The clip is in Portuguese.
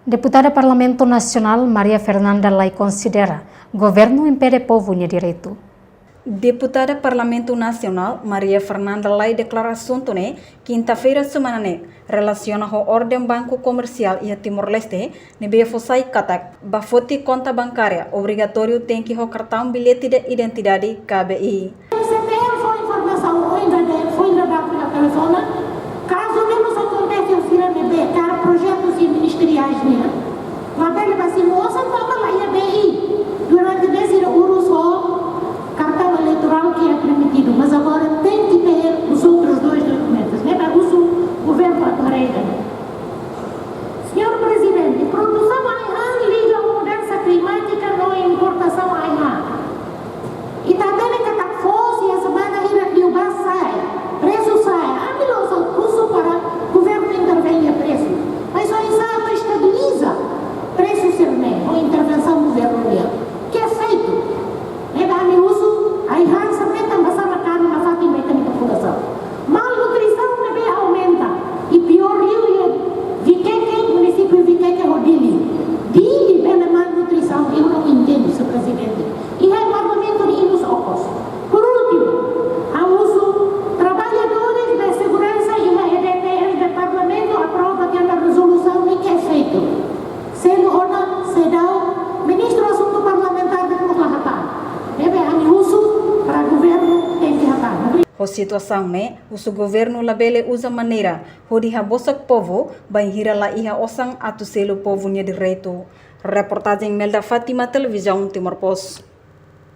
Deputada Parlamento Nacional Maria Fernanda Lai considera governo impede povo de direito. Deputada Parlamento Nacional Maria Fernanda Lai declaração tone quinta-feira semana relaciona a ordem banco comercial e a Timor-Leste nebe fosai katak bafoti conta bancária obrigatório tem que o cartão bilhete de identidade KBI. Foi informação foi levado pela telefone. Caso menos acontece o CIRANEB, cara, projetos ministeriais, né? Mas ele vai se mostrar para lá e BI. Durante esse urus cartão eleitoral que é permitido, mas agora tem que ter os outros dois documentos, né? Para o governo atuarega. Senhor Presidente, produção AIHA liga a mudança climática, não é importação AIHA. E também que está fosse a semana ir de Uba sai, preço sai, para o governo intervém a preço. Mas só isso estabiliza preço sermé, ou intervenção governamental, que é feito. Leva-me uso, a IHAN também está passando a carne na Fátima e tem população. Malnutrição também aumenta. E pior, Rio e Viqueque, município de Viqueque, Rodili. Dili é malnutrição, eu não entendo, Sr. Presidente. E é o parlamento de Inos Ocos. Por último, a uso trabalhadores da segurança e da EDTS do Parlamento aprova que a resolução nem que é feito. Sendo ona, sedal, ministro assunto parlamentar de Muclahatá. Deve haver uso para o governo tem que hatar. A situação o governo labele usa maneira onde a bosak povo vai hira lá iha osang atu selo povo nya direito. Reportagem Melda Fátima, Televisão Timor Post.